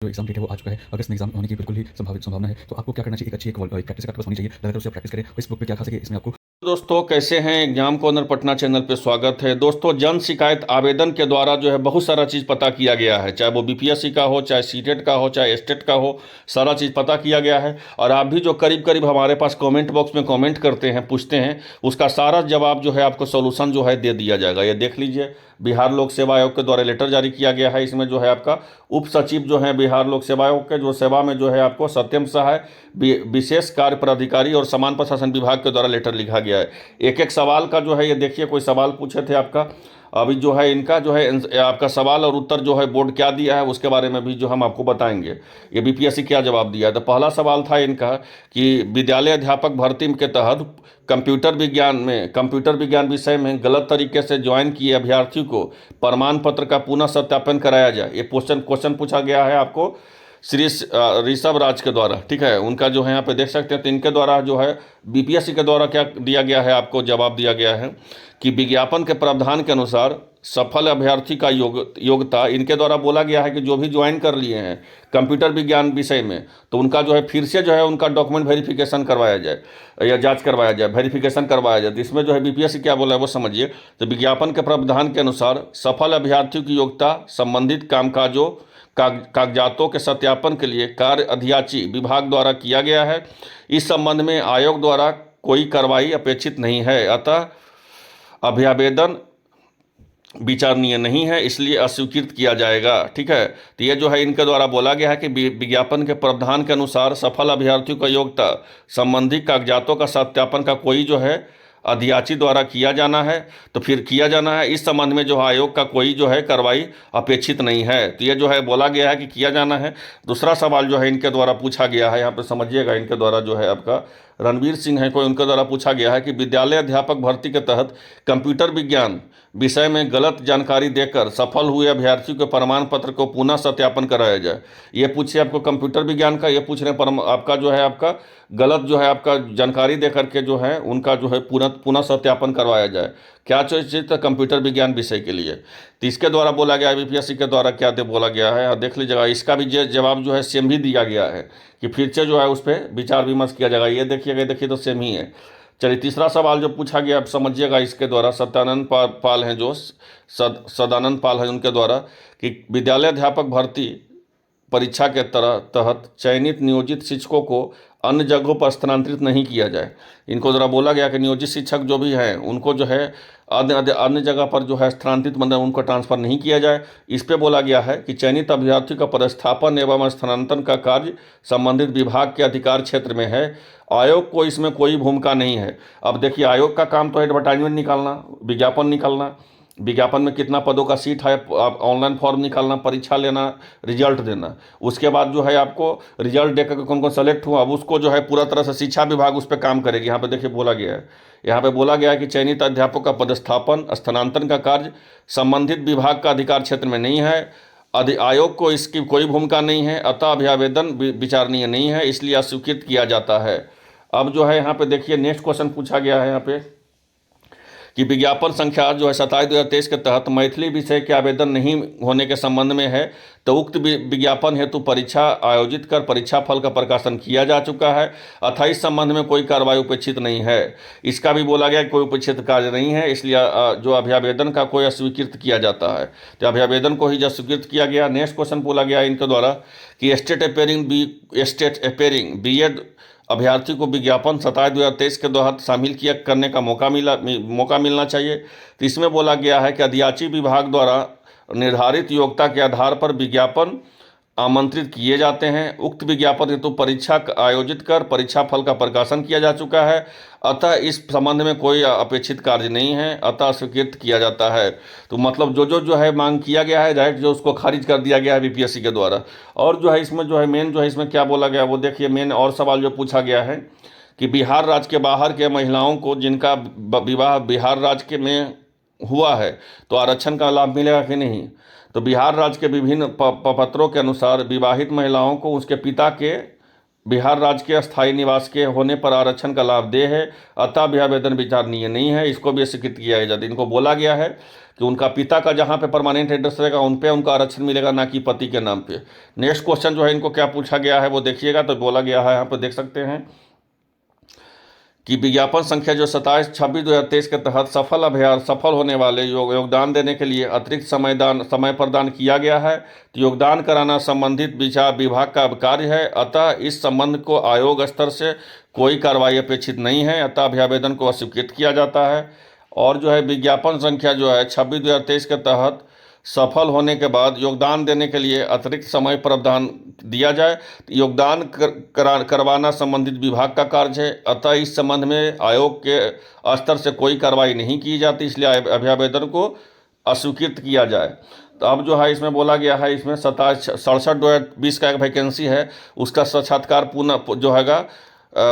जो exam date है वो आ चुका है। अगस्त में एग्जाम होने की बिल्कुल ही संभावना है। तो आपको क्या करना चाहिए, एक अच्छी एक प्रैक्टिस आपके पास होनी चाहिए, लगातार उसे प्रैक्टिस करें। इस बुक पे क्या खा सके इसमें आपको। दोस्तों कैसे हैं। एग्जाम कॉर्नर पटना चैनल पे स्वागत है। दोस्तों जन शिकायत आवेदन के द्वारा जो है बहुत सारा चीज़ पता किया गया है, चाहे वो बीपीएससी का हो, चाहे सीटेट का हो, चाहे स्टेट का हो, सारा चीज़ पता किया गया है। और आप भी जो करीब करीब हमारे पास कमेंट बॉक्स में कमेंट करते हैं, पूछते हैं, उसका सारा जवाब जो है आपको सोल्यूशन जो है दे दिया जाएगा। ये देख लीजिए, बिहार लोक सेवा आयोग के द्वारा लेटर जारी किया गया है। इसमें जो है आपका उप सचिव जो है बिहार लोक सेवा आयोग के जो सेवा में जो है आपको सत्यम सहाय विशेष कार्य पदाधिकारी और समान प्रशासन विभाग के द्वारा लेटर लिखा गया है। एक एक सवाल का जो है ये देखिए, कोई सवाल पूछे थे आपका, अभी जो है इनका जो है आपका सवाल और उत्तर जो है बोर्ड क्या दिया है उसके बारे में भी जो हम आपको बताएंगे। ये बीपीएससी क्या जवाब दिया है। तो पहला सवाल था इनका कि विद्यालय अध्यापक भर्ती के तहत कंप्यूटर विज्ञान विषय में गलत तरीके से ज्वाइन किए अभ्यर्थियों को प्रमाण पत्र का पुनः सत्यापन कराया जाए। ये क्वेश्चन पूछा गया है आपको श्री ऋषभ राज के द्वारा, ठीक है। उनका जो है यहाँ पे देख सकते हैं। तो इनके द्वारा जो है बीपीएससी के द्वारा क्या दिया गया है, आपको जवाब दिया गया है कि विज्ञापन के प्रावधान के अनुसार सफल अभ्यर्थी का योग्यता, इनके द्वारा बोला गया है कि जो भी ज्वाइन कर लिए हैं कंप्यूटर विज्ञान विषय में, तो उनका जो है फिर से जो है उनका डॉक्यूमेंट वेरिफिकेशन करवाया जाए या जांच करवाया जाए, वेरिफिकेशन करवाया जाए। तो इसमें जो है बीपीएससी क्या बोला है वो समझिए। तो विज्ञापन के प्रावधान के अनुसार सफल अभ्यर्थियों की योग्यता संबंधित कामकाजों कागजातों के सत्यापन के लिए कार्य अधियाची विभाग द्वारा किया गया है। इस संबंध में आयोग द्वारा कोई कार्रवाई अपेक्षित नहीं है, अतः अभ्यावेदन विचारणीय नहीं है, इसलिए अस्वीकृत किया जाएगा, ठीक है। तो ये जो है इनके द्वारा बोला गया है कि विज्ञापन के प्रावधान के अनुसार सफल अभ्यर्थियों का योग्यता संबंधी कागजातों का सत्यापन का कोई जो है अधियाची द्वारा किया जाना है, तो फिर किया जाना है। इस संबंध में जो है आयोग का कोई जो है कार्रवाई अपेक्षित नहीं है। तो ये जो है बोला गया है कि किया जाना है। दूसरा सवाल जो है इनके द्वारा पूछा गया है, यहाँ पे समझिएगा, इनके द्वारा जो है आपका रणवीर सिंह है कोई, उनके द्वारा पूछा गया है कि विद्यालय अध्यापक भर्ती के तहत कंप्यूटर विज्ञान विषय में गलत जानकारी देकर सफल हुए अभ्यर्थियों के प्रमाण पत्र को पुनः सत्यापन कराया जाए। ये पूछिए आपको कंप्यूटर विज्ञान का, ये पूछ रहे हैं आपका जो है आपका गलत जो है आपका जानकारी दे करके जो है उनका जो है पुनः सत्यापन करवाया जाए। क्या चाहिए तो कंप्यूटर विज्ञान विषय के लिए। तो इसके द्वारा बोला गया है, बीपीएससी के द्वारा क्या बोला गया है देख लीजिएगा। इसका भी जवाब जो है सेम ही दिया गया है कि फिर से जो है उस पर विचार विमर्श किया जाएगा। ये देखिएगा, देखिए तो सेम ही है। चलिए तीसरा सवाल जो पूछा गया आप समझिएगा, इसके द्वारा सत्यानंद पाल हैं जो सदानंद पाल हैं, उनके द्वारा कि विद्यालय अध्यापक भर्ती परीक्षा के तहत चयनित नियोजित शिक्षकों को अन्य जगहों पर स्थानांतरित नहीं किया जाए। इनको ज़रा बोला गया कि नियोजित शिक्षक जो भी हैं उनको जो है अन्य जगह पर जो है स्थानांतरित मतलब उनको ट्रांसफ़र नहीं किया जाए। इस पे बोला गया है कि चयनित अभ्यर्थियों का पदस्थापन एवं स्थानांतरण का कार्य संबंधित विभाग के अधिकार क्षेत्र में है। आयोग को इसमें कोई भूमिका नहीं है। अब देखिए, आयोग का काम तो एडवर्टाइजमेंट निकालना, विज्ञापन निकालना, विज्ञापन में कितना पदों का सीट है, आप ऑनलाइन फॉर्म निकालना, परीक्षा लेना, रिजल्ट देना, उसके बाद जो है आपको रिजल्ट देकर के कौन कौन सेलेक्ट हुआ, अब उसको जो है पूरा तरह से शिक्षा विभाग उस पर काम करेगी। यहाँ पे देखिए बोला गया है, यहाँ पे बोला गया है कि चयनित अध्यापक का पदस्थापन स्थानांतरण का कार्य संबंधित विभाग का अधिकार क्षेत्र में नहीं है। आयोग को इसकी कोई भूमिका नहीं है, अतः अभ्यावेदन विचारणीय नहीं है, इसलिए अस्वीकृत किया जाता है। अब जो है यहाँ पे देखिए नेक्स्ट क्वेश्चन पूछा गया है यहाँ पे कि विज्ञापन संख्या जो है 27/2023 के तहत मैथिली विषय के आवेदन नहीं होने के संबंध में है। तो उक्त विज्ञापन हेतु परीक्षा आयोजित कर परीक्षा फल का प्रकाशन किया जा चुका है, अतः इस संबंध में कोई कार्रवाई उपेक्षित नहीं है। इसका भी बोला गया कि कोई उपेक्षित कार्य नहीं है, इसलिए जो अभ्यावेदन का कोई अस्वीकृत किया जाता है। तो अभ्यावेदन को ही अस्वीकृत किया गया। नेक्स्ट क्वेश्चन बोला गया इनके द्वारा कि स्टेट अपेयरिंग बीएड अभ्यर्थी को विज्ञापन 27/2023 के तहत शामिल करने का मौका मिलना चाहिए। तो इसमें बोला गया है कि अधियाची विभाग द्वारा निर्धारित योग्यता के आधार पर विज्ञापन आमंत्रित किए जाते हैं। उक्त विज्ञापन हेतु परीक्षा आयोजित कर परीक्षा फल का प्रकाशन किया जा चुका है, अतः इस संबंध में कोई अपेक्षित कार्य नहीं है, अतः स्वीकृत किया जाता है। तो मतलब जो है मांग किया गया है डायरेक्ट जो उसको खारिज कर दिया गया है बीपीएससी के द्वारा। और जो है इसमें जो है मेन जो है इसमें क्या बोला गया वो देखिए। मेन और सवाल जो पूछा गया है कि बिहार राज्य के बाहर के महिलाओं को जिनका विवाह बिहार राज्य के में हुआ है तो आरक्षण का लाभ मिलेगा कि नहीं। तो बिहार राज्य के विभिन्न पत्रों के अनुसार विवाहित महिलाओं को उसके पिता के बिहार राज्य के स्थायी निवास के होने पर आरक्षण का लाभ दे है, अतः भी आवेदन विचारणीय नहीं है। इसको भी स्वीकृत किया जाता है। इनको बोला गया है कि उनका पिता का जहाँ पे परमानेंट एड्रेस रहेगा उन पे उनका आरक्षण मिलेगा, ना कि पति के नाम पे। नेक्स्ट क्वेश्चन जो है इनको क्या पूछा गया है वो देखिएगा। तो बोला गया है, यहाँ पे देख सकते हैं कि विज्ञापन संख्या जो 27/26/2023 के तहत सफल होने वाले योगदान देने के लिए अतिरिक्त समय प्रदान किया गया है। तो योगदान कराना संबंधित विभाग का कार्य है, अतः इस संबंध को आयोग स्तर से कोई कार्रवाई अपेक्षित नहीं है, अतः अभ्यावेदन को अस्वीकृत किया जाता है। और जो है विज्ञापन संख्या जो है 26/2023 के तहत सफल होने के बाद योगदान देने के लिए अतिरिक्त समय प्रावधान दिया जाए। योगदान करवाना संबंधित विभाग का कार्य है, अतः इस संबंध में आयोग के स्तर से कोई कार्रवाई नहीं की जाती, इसलिए अभ्यावेदन को अस्वीकृत किया जाए। तो अब जो है इसमें बोला गया है, इसमें 67/2020 का एक वैकेंसी है, उसका साक्षात्कार पुनः जो हैगा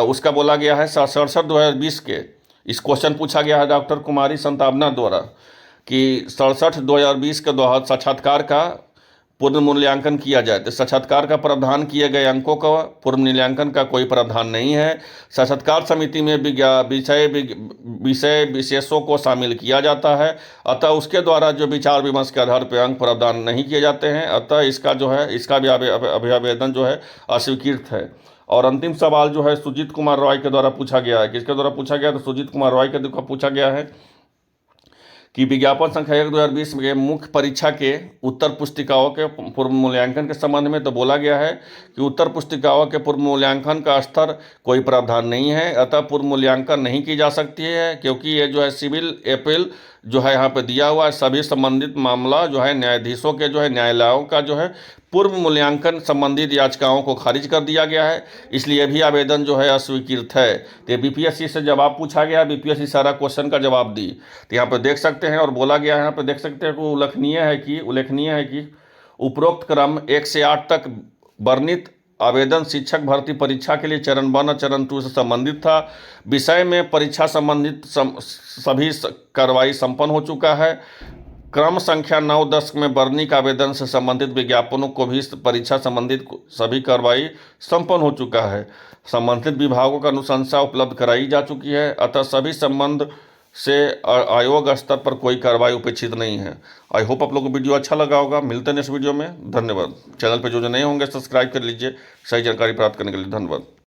उसका बोला गया है 67/2020 के। इस क्वेश्चन पूछा गया है डॉक्टर कुमारी संतावना द्वारा कि 67/2020 के तहत साक्षात्कार का पूर्ण मूल्यांकन किया जाए। तो साक्षात्कार का प्रावधान किए गए अंकों का पूर्ण मूल्यांकन का कोई प्रावधान नहीं है। साक्षात्कार समिति में विषय विशेषों को शामिल किया जाता है, अतः उसके द्वारा जो विचार विमर्श के आधार पर अंक प्रावधान नहीं किए जाते हैं, अतः इसका जो है इसका भी अभ्यावेदन जो है अस्वीकृत है। और अंतिम सवाल जो है सुजीत कुमार रॉय के द्वारा पूछा गया है। किसके द्वारा पूछा गया? तो सुजीत कुमार रॉय के द्वारा पूछा गया है कि विज्ञापन संख्या 1/2020 के मुख्य परीक्षा के उत्तर पुस्तिकाओं के पूर्व मूल्यांकन के संबंध में। तो बोला गया है कि उत्तर पुस्तिकाओं के पूर्व मूल्यांकन का स्तर कोई प्रावधान नहीं है, अतः पूर्व मूल्यांकन नहीं की जा सकती है, क्योंकि ये जो है सिविल अपील जो है यहाँ पे दिया हुआ है। सभी संबंधित मामला जो है न्यायाधीशों के जो है न्यायालयों का जो है पूर्व मूल्यांकन संबंधित याचिकाओं को खारिज कर दिया गया है, इसलिए भी आवेदन जो है अस्वीकृत है। तो बीपीएससी से जवाब पूछा गया, बीपीएससी सारा क्वेश्चन का जवाब दी। तो यहाँ पे देख सकते हैं और बोला गया है, यहाँ पे देख सकते हैं कि उल्लेखनीय है कि उपरोक्त क्रम 1 से 8 तक वर्णित आवेदन शिक्षक भर्ती परीक्षा के लिए चरण 1 और चरण 2 से संबंधित था। विषय में परीक्षा संबंधित सभी कार्रवाई संपन्न हो चुका है। क्रम संख्या 9-10 में वर्णिक आवेदन से संबंधित विज्ञापनों को भी परीक्षा संबंधित सभी कार्रवाई संपन्न हो चुका है। संबंधित विभागों का अनुशंसा उपलब्ध कराई जा चुकी है, अतः सभी संबंध से आयोग स्तर पर कोई कार्रवाई अपेक्षित नहीं है। आई होप आप लोगों को वीडियो अच्छा लगा होगा। मिलते हैं नेक्स्ट वीडियो में। धन्यवाद। चैनल पर जो नए होंगे सब्सक्राइब कर लीजिए सही जानकारी प्राप्त करने के लिए। धन्यवाद।